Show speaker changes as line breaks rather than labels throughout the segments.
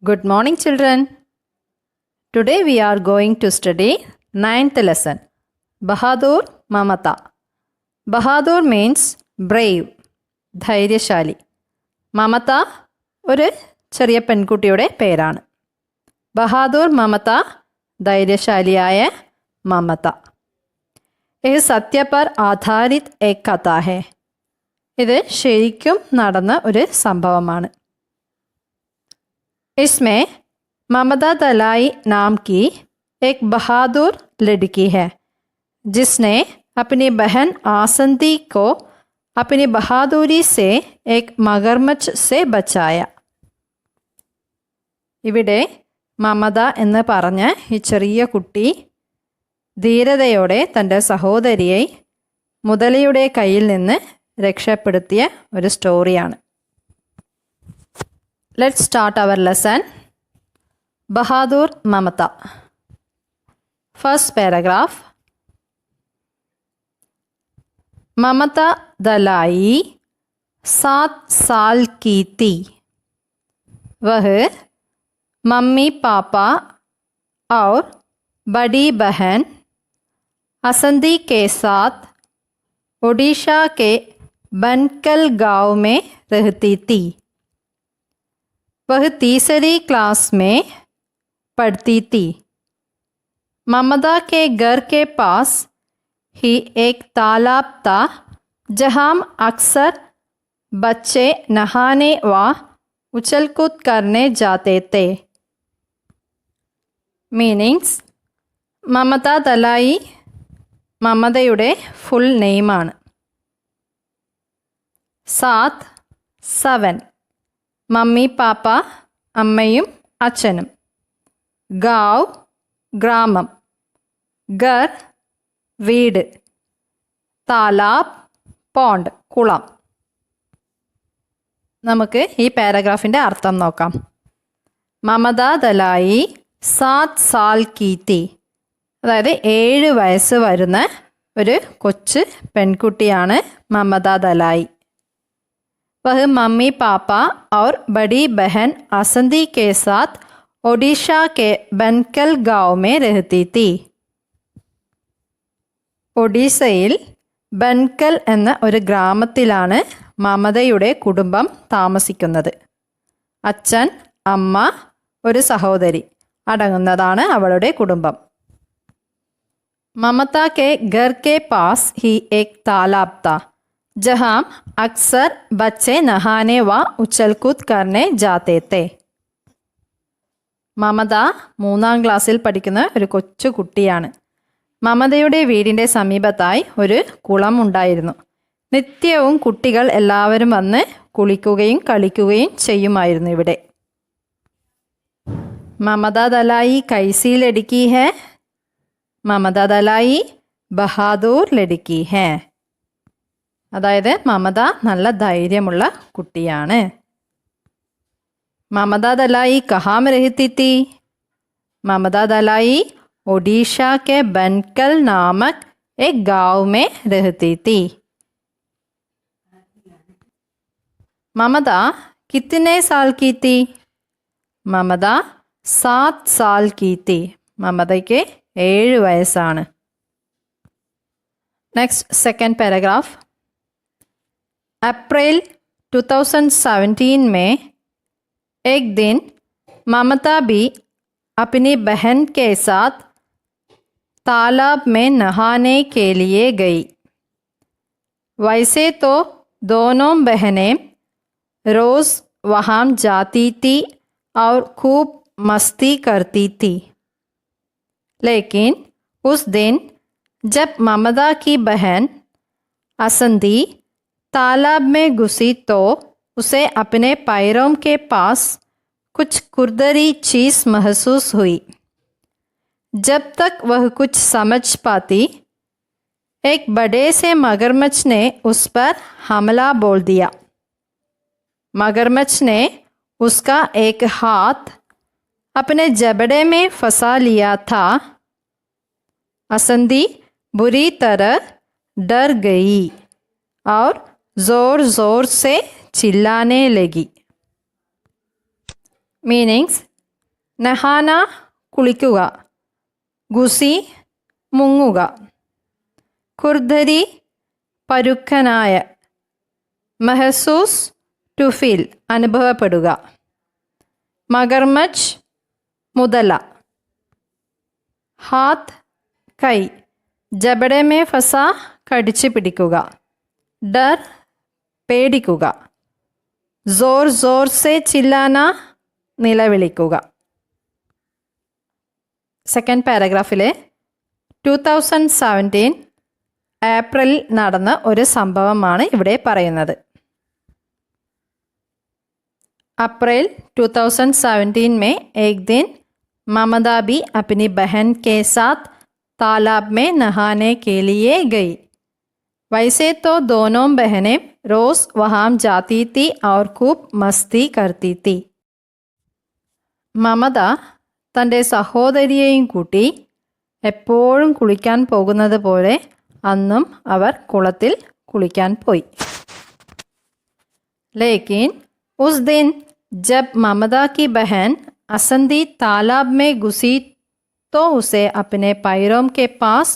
Good morning, children. Today we are going to study 9th lesson. Bahadur Mamata. Bahadur means brave, ധൈര്യശാലി. Mamata ഒരു ചെറിയ പെൺകുട്ടിയുടെ പേരാണ്. ബഹാദൂർ മമത ധൈര്യശാലിയായ മമത. ഇത് സത്യ पर आधारित एक कथा है. ഇത് ശരിക്കും നടന്ന ഒരു സംഭവമാണ്. इसमें ममता दलाई नाम की एक बहादुर लड़की है जिसने अपनी बहन आसंदी को अपनी बहादुरी से एक मगरमच्छ से बचाया. ഇവിടെ മമത എന്ന് പറഞ്ഞ ഈ ചെറിയ കുട്ടി ധീരതയോടെ തൻ്റെ സഹോദരിയെ മുതലയുടെ കയ്യിൽ നിന്ന് രക്ഷപ്പെടുത്തിയ ഒരു സ്റ്റോറിയാണ്. Let's start our lesson. Bahadur Mamata. First paragraph. ममता दलाई 7 साल की थी. वह मम्मी पापा और बड़ी बहन असंदी के साथ ओडिशा के बनकल गांव में रहती थी. वह तीसरी क्लास में पढ़ती थी. ममता के घर के पास ही एक तालाब था जहाँ अक्सर बच्चे नहाने व उछल कूद करने जाते थे. മീനിങ്സ് മമത ദലായി മമതയുടെ ഫുൾ നെയിമാണ്. 7 മമ്മി പാപ്പ അമ്മയും അച്ഛനും. ഗാവ് ഗ്രാമം. ഗർ വീട്. താലാബ് പോണ്ട് കുളം. നമുക്ക് ഈ പാരഗ്രാഫിൻ്റെ അർത്ഥം നോക്കാം. മമത ദലായി 7 സാൽ കീ തി. അതായത് 7 വയസ്സ് വരുന്ന ഒരു കൊച്ചു പെൺകുട്ടിയാണ് മമത ദലായി. वह मम्मी पापा और बड़ी बहन आसंदी के साथ ओडिशा के बनकल गांव में रहती थी. ഒഡീസയിൽ ബൻകൽ എന്ന ഒരു ഗ്രാമത്തിലാണ് മമതയുടെ കുടുംബം താമസിക്കുന്നത്. അച്ഛൻ, അമ്മ, ഒരു സഹോദരി അടങ്ങുന്നതാണ് അവളുടെ കുടുംബം. മമത കെ ഘർ കെ പാസ് ഹി ഏക് താലാബ് താ जहाँ अक्सर बच्चे नहाने व उछल कूद करने जाते थे. മമത 3ാം ക്ലാസ്സിൽ പഠിക്കുന്ന ഒരു കൊച്ചു കുട്ടിയാണ്. മമതയുടെ വീടിൻ്റെ സമീപത്തായി ഒരു കുളം ഉണ്ടായിരുന്നു. നിത്യവും കുട്ടികൾ എല്ലാവരും വന്ന് കുളിക്കുകയും കളിക്കുകയും ചെയ്യുമായിരുന്നു ഇവിടെ. മമത ദലായി കൈസി ലടുക്കി ഹേ. മമത ദലായി ബഹാദൂർ ലടുക്കി ഹേ. അതായത് മമത നല്ല ധൈര്യമുള്ള കുട്ടിയാണ്. മമത ദലായി കഹാം രഹത്തി തി. മമത ദലായി ഒഡീഷ കെ ബൻകൽ നാമക് एक गांव में रहती थी. ममता कितने साल की थी? ममता 7 साल की थी. മമതയ്ക്ക് 7 വയസ്സാണ്. Next second paragraph. अप्रैल 2017 में एक दिन ममता भी अपनी बहन के साथ तालाब में नहाने के लिए गई. वैसे तो दोनों बहनें रोज़ वहाँ जाती थी और खूब मस्ती करती थी. लेकिन उस दिन जब ममता की बहन असंदी तालाब में घुसी तो उसे अपने पैरों के पास कुछ खुरदरी चीज़ महसूस हुई. जब तक वह कुछ समझ पाती, एक बड़े से मगरमच्छ ने उस पर हमला बोल दिया. मगरमच्छ ने उसका एक हाथ अपने जबड़े में फंसा लिया था. असंदी बुरी तरह डर गई और जोर जोर से चिल्लाने लगी. മീനിങ്സ് നഹാന കുളിക്കുക, ഗുസി മുങ്ങുക, ഖുർദരി പരുക്കനായ, മെഹസൂസ് ടു ഫീൽ അനുഭവപ്പെടുക, മഗർമച്ച് മുതല, ഹാത്ത് കൈ, ജബഡെ മേ ഫസ കടിച്ചു പിടിക്കുക, ഡർ പേടിക്കുക, സോർ സോർ സെ ചില്ലാന നിലവിളിക്കുക. സെക്കൻഡ് പാരഗ്രാഫിലെ 2017 ഏപ്രിലിൽ നടന്ന ഒരു സംഭവമാണ് ഇവിടെ പറയുന്നത്. अप्रैल 2017 में एक दिन ममता भी अपनी बहन के साथ तालाब में नहाने के लिए गई. वैसे तो दोनों बहनें रोज वहाँ जाती थी और खूब मस्ती करती थी. മമത തൻ്റെ സഹോദരിയെയും കൂട്ടി എപ്പോഴും കുളിക്കാൻ പോകുന്നത് പോലെ അന്നും അവർ കുളത്തിൽ കുളിക്കാൻ പോയി. लेकिन उस दिन जब ममता की बहन असंदी तालाब में घुसी तो उसे अपने पैरों के पास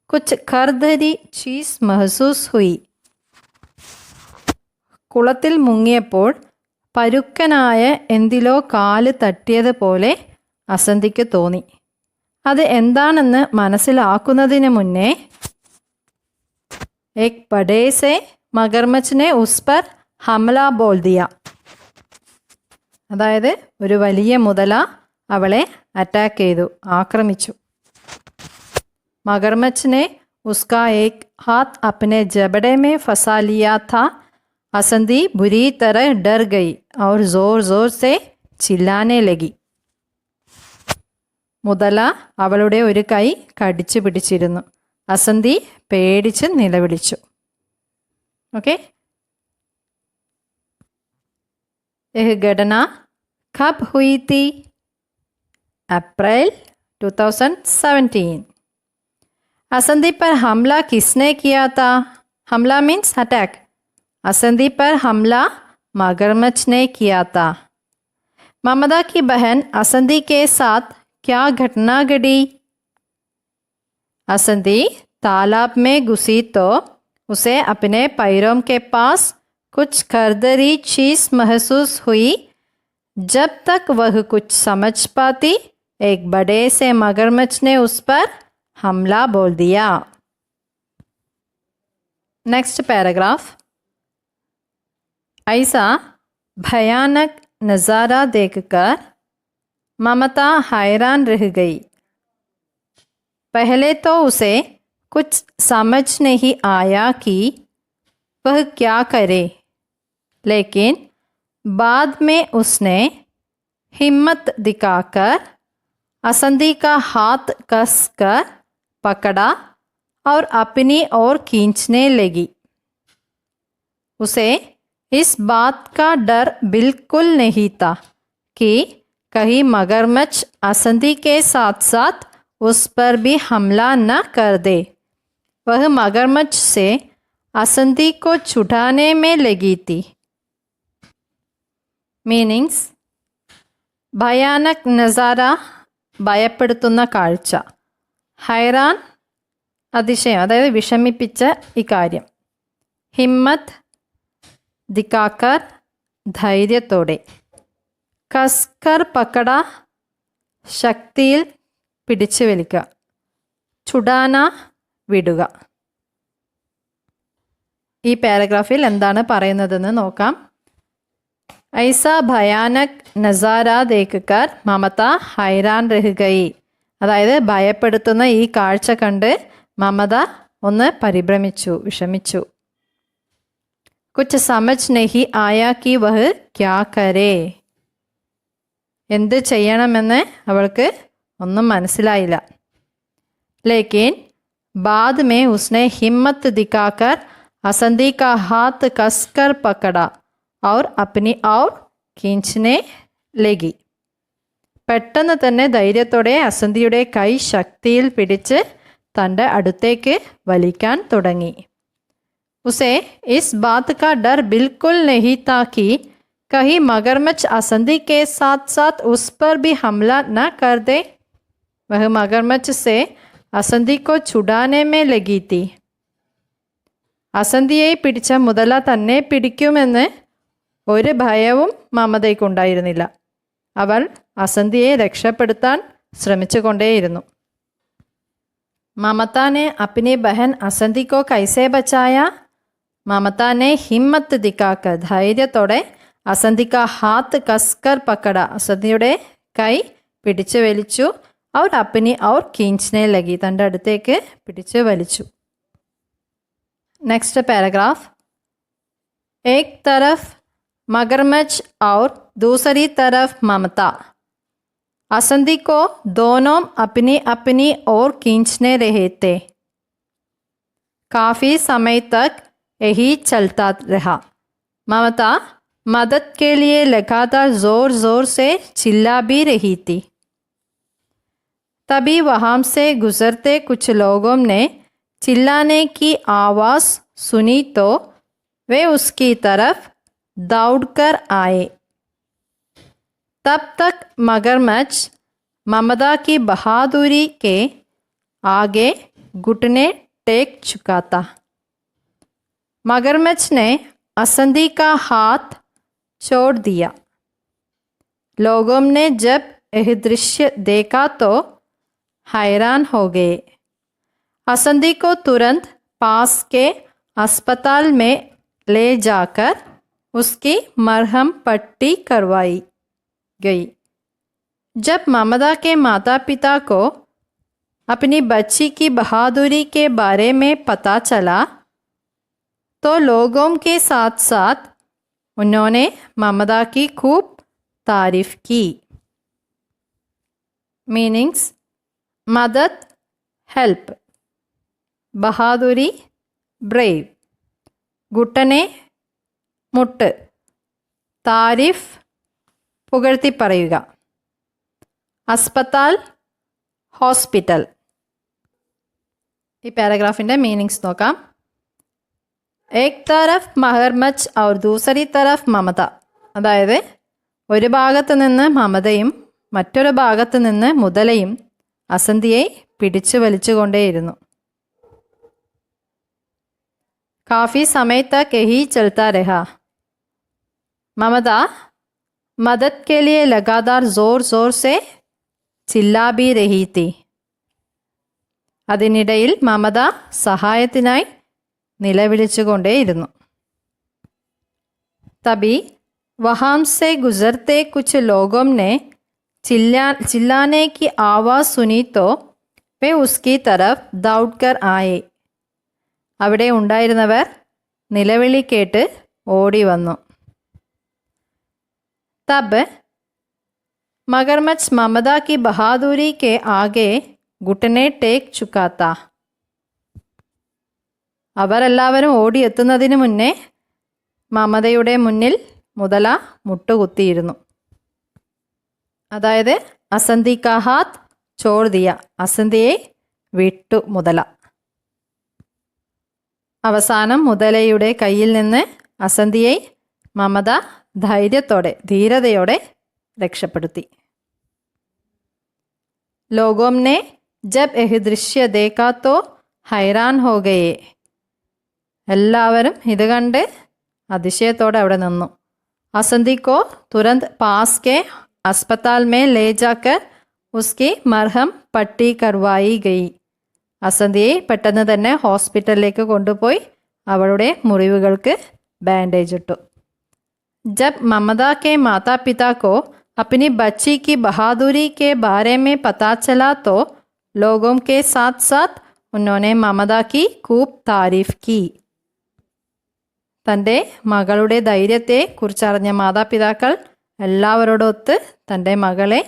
कुछ खरदरी चीज महसूस हुई. കുളത്തിൽ മുങ്ങിയപ്പോൾ പരുക്കനായ എന്തിലോ കാല് തട്ടിയതുപോലെ അസന്ധിക്ക് തോന്നി. അത് എന്താണെന്ന് മനസ്സിലാക്കുന്നതിന് മുന്നേ एक बड़े से मगरमच्छ ने उस पर हमला बोल दिया. അതായത് ഒരു വലിയ മുതല അവളെ അറ്റാക്ക് ചെയ്തു, ആക്രമിച്ചു. मगरमच्छ ने उसका एक हाथ अपने जबड़े में फंसा लिया था. असंदी बुरी तरह डर गई और जोर जोर से चिल्लाने लगी. മുതല അവളുടെ ഒരു കൈ കടിച്ചു പിടിച്ചിരുന്നു. അസന്തി പേടിച്ച് നിലവിളിച്ചു. ഓക്കെ, यह घटना कब हुई थी? अप्रैल 2017. असंदी पर हमला किसने किया था? हमला मीन्स अटैक. असंदी पर हमला मगरमच्छ ने किया था. ममता की बहन असंदी के साथ क्या घटना घटी? असंदी तालाब में घुसी तो उसे अपने पैरों के पास कुछ खरदरी चीज महसूस हुई. जब तक वह कुछ समझ पाती एक बड़े से मगरमच्छ ने उस पर हमला बोल दिया. Next paragraph. ऐसा भयानक नज़ारा देखकर ममता हैरान रह गई. पहले तो उसे कुछ समझ नहीं आया कि वह क्या करे, लेकिन बाद में उसने हिम्मत दिखाकर असंदी का हाथ कसकर पकड़ा और अपनी ओर खींचने लगी. उसे इस बात का डर बिल्कुल नहीं था कि कहीं मगरमच्छ असंदी के साथ साथ उस पर भी हमला न कर दे. वह मगरमच्छ से असंदी को छुड़ाने में लगी थी. മീനിങ്സ്: ഭയാനക് നസാര ഭയപ്പെടുത്തുന്ന കാഴ്ച, ഹൈറാൻ അതിശയം അതായത് വിഷമിപ്പിച്ച ഇക്കാര്യം, ഹിമ്മത്ത് ദിക്കാക്കർ ധൈര്യത്തോടെ, കസ്കർ പക്കട ശക്തിയിൽ പിടിച്ചു വലിക്കുക, ചുടാന വിടുക. ഈ പാരഗ്രാഫിൽ എന്താണ് പറയുന്നതെന്ന് നോക്കാം. ഐസാ ഭയാനക് നസാര ദേക്കർ മമത ഹൈറാൻ രഹ് ഗയി. അതായത് ഭയപ്പെടുത്തുന്ന ഈ കാഴ്ച കണ്ട് മമത ഒന്ന് പരിഭ്രമിച്ചു, വിഷമിച്ചു. കുച്ച് സമജ് നഹി ആയാ കി വഹ് ക്യാ കരേ. എന്ത് ചെയ്യണമെന്ന് അവൾക്ക് ഒന്നും മനസ്സിലായില്ല. ലേക്കിൻ ബാദ് മേ ഉസ്നെ ഹിമ്മത്ത് ദിക്കാക്കർ असंदी का हाथ कसकर पकड़ा और अपनी ओर खींचने लगी. പെട്ടെന്ന് തന്നെ ധൈര്യത്തോടെ അസന്തിയുടെ കൈ ശക്തിയിൽ പിടിച്ച് തൻ്റെ അടുത്തേക്ക് വലിക്കാൻ തുടങ്ങി. ഉസേ ഇസ് ബാത് കാ ഡർ ബിൽക്കുൽ നഹി താ കി कहीं मगरमच्छ असंदी के साथ साथ उस पर भी हमला न कर दे। वह मगरमच्छ से असंदी को छुड़ाने में लगी थी. അസന്ധിയെ പിടിച്ച മുതല തന്നെ പിടിക്കുമെന്ന് ഒരു ഭയവും മമതയ്ക്കുണ്ടായിരുന്നില്ല. അവൾ അസന്ധിയെ രക്ഷപ്പെടുത്താൻ ശ്രമിച്ചുകൊണ്ടേയിരുന്നു. ममता ने अपनी बहन असंधी को कैसे बचाया? ममता ने हिम्मत दिखाकर ധൈര്യത്തോടെ असंधी का हाथ कसकर पकड़ा. असंधिയുടെ കൈ പിടിച്ചു വലിച്ചു. और अपनी और खींचने लगी. തൻ്റെ അടുത്തേക്ക് പിടിച്ചു വലിച്ചു. Next paragraph. एक तरफ मगरमच्छ और दूसरी तरफ ममता. असंधी को दोनों अपनी अपनी ओर खींचने रहे थे. काफ़ी समय तक यही चलता रहा. ममता मदद के लिए लगातार ज़ोर ज़ोर से चिल्ला भी रही थी. तभी वहाँ से गुजरते कुछ लोगों ने चिल्लाने की आवाज़ सुनी तो वे उसकी तरफ दौड़कर आए. तब तक मगरमच्छ ममता की बहादुरी के आगे घुटने टेक चुका था. मगरमच्छ ने असंधी का हाथ छोड़ दिया. लोगों ने जब यह दृश्य देखा तो हैरान हो गए. असंधी को तुरंत पास के अस्पताल में ले जाकर उसकी मरहम पट्टी करवाई गई. जब ममता के माता पिता को अपनी बच्ची की बहादुरी के बारे में पता चला तो लोगों के साथ साथ उन्होंने ममता की खूब तारीफ की. मीनिंग्स. मदद हेल्प, बहादुरी ब्रेव, घुटने മുട്ട്, താരിഫ് പുകഴ്ത്തി പറയുക, അസ്പതാൽ ഹോസ്പിറ്റൽ. ഈ പാരഗ്രാഫിൻ്റെ മീനിങ്സ് നോക്കാം. ഏക് തരഫ് മഗർമച്ച് ഔർ ദൂസരി തരഫ് മമത. അതായത് ഒരു ഭാഗത്ത് നിന്ന് മമതയും മറ്റൊരു ഭാഗത്ത് നിന്ന് മുതലയും അസന്ധിയെ പിടിച്ചു വലിച്ചുകൊണ്ടേയിരുന്നു. काफ़ी समय तक यही चलता रहा. ममता मदद के लिए लगातार ज़ोर ज़ोर से चिल्ला भी रही थी. അതിനിടയിൽ മമത സഹായത്തിനായി നിലവിളിച്ചുകൊണ്ടേയിരുന്നു. तभी वहाँ से गुजरते कुछ लोगों ने चिल्लाने की आवाज़ सुनी तो वे उसकी तरफ दौड़कर आए. അവിടെ ഉണ്ടായിരുന്നവർ നിലവിളി കേട്ട് ഓടി വന്നു. तब मगरमच्छ ममता की बहादुरी के आगे घुटने टेक चुका था. അവരെല്ലാവരും ഓടിയെത്തുന്നതിന് മുന്നേ മമതയുടെ മുന്നിൽ മുതല മുട്ടുകുത്തിയിരുന്നു. അതായത് അസന്തി കാ ഹാത്ത് ചോർ ദിയ. അസന്തിയെ വിട്ടു മുതല. അവസാനം മുതലയുടെ കയ്യിൽ നിന്ന് അസന്ധിയെ മമത ധൈര്യയോടെ രക്ഷപ്പെടുത്തി. ലോഗോം നെ ജബ് എഹ് ദൃശ്യ ദേഖാ തോ ഹൈറാൻ ഹോ ഗയേ. എല്ലാവരും ഇത് കണ്ട് അതിശയത്തോടെ അവിടെ നിന്നു. അസന്ധി കോ തുരന്ത് പാസ് കെ അസ്പതാൽ മേ ലേ ജാക്കർ ഉസ്കി മർഹം പട്ടി കർവായി ഗയി. അസന്ധിയെ പെട്ടെന്ന് തന്നെ ഹോസ്പിറ്റലിലേക്ക് കൊണ്ടുപോയി അവളുടെ മുറിവുകൾക്ക് ബാൻഡേജ് ഇട്ടു. ജബ് മമത കെ മാതാ പിതാ കോ अपनी बच्ची की बहादुरी के बारे में पता चला तो लोगों के साथ साथ उन्होंने ममता की खूब तारीफ की. തൻ്റെ മകളുടെ ധൈര്യത്തെ കുറിച്ചറിഞ്ഞ മാതാപിതാക്കൾ എല്ലാവരോടൊത്ത് തൻ്റെ മകളെ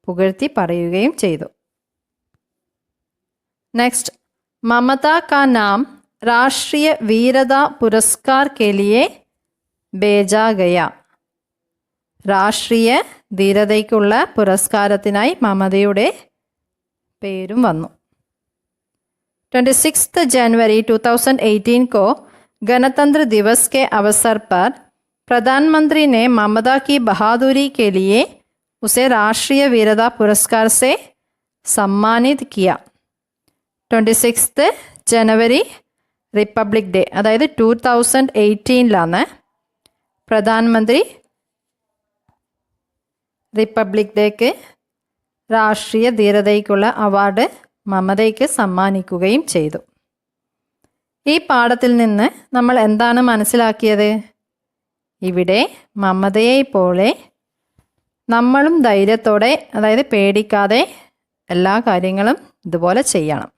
പുകഴ്ത്തി പറയുകയും ചെയ്തു. नेक्स्ट. ममता का नाम राष्ट्रीय वीरता पुरस्कार के लिए भेजा गया. രാഷ്ട്രീയ ധീരതയ്ക്കുള്ള പുരസ്കാരത്തിനായി മമതയുടെ പേരും വന്നു. 26 जनवरी 2018 को गणतंत्र दिवस के अवसर पर प्रधानमंत्री ने ममता की बहादुरी के लिए उसे राष्ट्रीय वीरता पुरस्कार से सम्मानित किया. 26th ജനുവരി റിപ്പബ്ലിക് ഡേ, അതായത് 2018 പ്രധാനമന്ത്രി റിപ്പബ്ലിക് ഡേക്ക് രാഷ്ട്രീയ ധീരതയ്ക്കുള്ള അവാർഡ് മമതയ്ക്ക് സമ്മാനിക്കുകയും ചെയ്തു. ഈ പാഠത്തിൽ നിന്ന് നമ്മൾ എന്താണ് മനസ്സിലാക്കിയത്? ഇവിടെ മമതയെ പോലെ നമ്മളും ധൈര്യത്തോടെ, അതായത് പേടിക്കാതെ എല്ലാ കാര്യങ്ങളും ഇതുപോലെ ചെയ്യണം.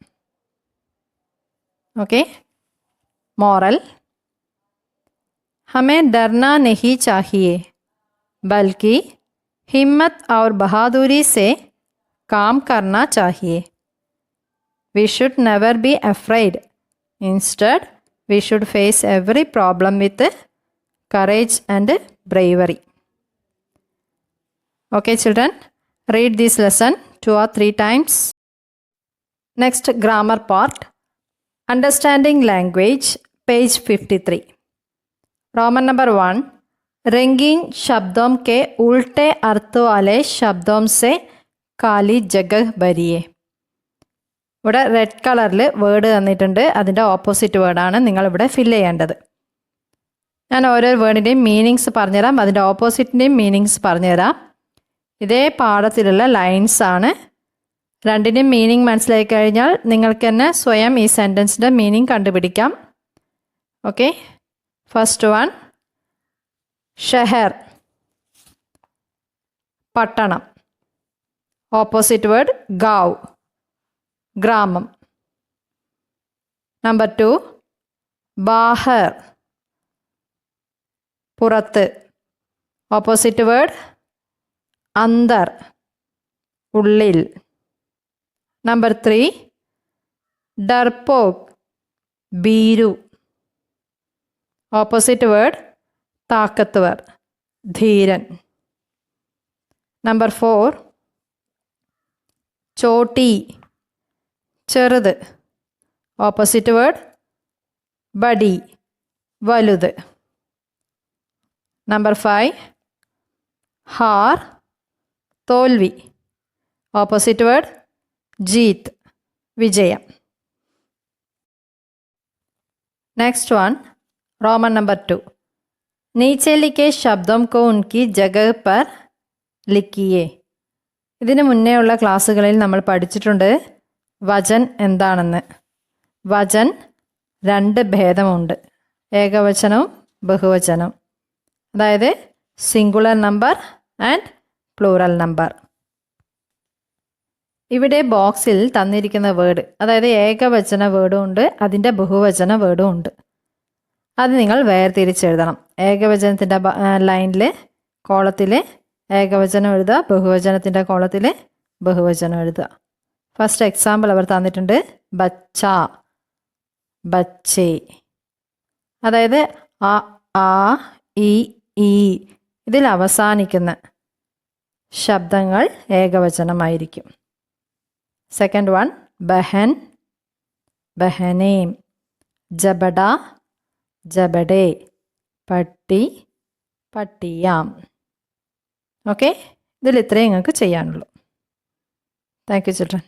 ഓക്കെ. മോറൽ, हमें डरना नहीं चाहिए बल्कि हिम्मत और बहादुरी से काम करना चाहिए. We should never be afraid. Instead, we should face every problem with courage and bravery. Okay, children, read this lesson 2 or 3 times. Next, grammar part. Understanding language, page 53. Roman number 1. रंगीन शब्दों के उल्टे अर्थ वाले शब्दों से खाली जगह भरिए. ഇവിടെ റെഡ് കളറിൽ വേർഡ് തന്നിട്ടുണ്ട്. അതിൻ്റെ ഓപ്പോസിറ്റ് വേർഡാണ് നിങ്ങളിവിടെ ഫില്ല് ചെയ്യേണ്ടത്. ഞാൻ ഓരോ വേർഡിൻ്റെയും മീനിങ്സ് പറഞ്ഞുതരാം, അതിൻ്റെ ഓപ്പോസിറ്റിൻ്റെയും മീനിങ്സ് പറഞ്ഞുതരാം. ഇതേ പാഠത്തിലുള്ള ലൈൻസ് ആണ്. രണ്ടിൻ്റെയും മീനിങ് മനസ്സിലാക്കി കഴിഞ്ഞാൽ നിങ്ങൾക്ക് തന്നെ സ്വയം ഈ സെൻറ്റൻസിൻ്റെ മീനിങ് കണ്ടുപിടിക്കാം. ഓക്കെ. ഫസ്റ്റ് വൺ, ഷെഹർ, പട്ടണം. ഓപ്പോസിറ്റ് വേർഡ് ഗാവ്, ഗ്രാമം. നമ്പർ 2, ബാഹർ, പുറത്ത്. ഓപ്പോസിറ്റ് വേർഡ് അന്തർ, ഉള്ളിൽ. നമ്പർ 3, ഡർപോക്, ഭീരു. ഓപ്പോസിറ്റ് വേർഡ് താക്കത്വർ, ധീരൻ. നമ്പർ 4, ചോട്ടി, ചെറുത്. ഓപ്പോസിറ്റ് വേർഡ് ബഡി, വലുത്. നമ്പർ 5, ഹാർ, തോൽവി. ഓപ്പോസിറ്റ് വേർഡ് ജീത്ത്, വിജയം. Next one, Roman number 2. नीचे लिखे शब्दों को उनकी जगह पर लिखिए. ഇതിനു മുന്നേ ഉള്ള ക്ലാസ്സുകളിൽ നമ്മൾ പഠിച്ചിട്ടുണ്ട് വചൻ എന്താണെന്ന്. വചൻ 2 ഭേദമുണ്ട്, ഏകവചനവും ബഹുവചനവും. അതായത് singular number and plural number. ഇവിടെ ബോക്സിൽ തന്നിരിക്കുന്ന വേർഡ്, അതായത് ഏകവചന വേർഡും ഉണ്ട്, അതിൻ്റെ ബഹുവചന വേർഡും ഉണ്ട്. അത് നിങ്ങൾ വേർതിരിച്ചെഴുതണം. ഏകവചനത്തിൻ്റെ ലൈനിൽ കോളത്തിൽ ഏകവചനം എഴുതുക, ബഹുവചനത്തിൻ്റെ കോളത്തിൽ ബഹുവചനം എഴുതുക. ഫസ്റ്റ് എക്സാമ്പിൾ അവർ തന്നിട്ടുണ്ട്, ബച്ച, ബച്ചേ. അതായത് ആ, ആ, ഇ, ഈ ഇതിൽ അവസാനിക്കുന്ന ശബ്ദങ്ങൾ ഏകവചനമായിരിക്കും. സെക്കൻഡ് വൺ, ബഹൻ, ബഹനേം. ജബഡ, ജബഡേ. പട്ടി, പട്ടിയാം. ഓക്കെ. ഇതിൽ ഇത്രയും നിങ്ങൾക്ക് ചെയ്യാനുള്ളൂ. Thank you children.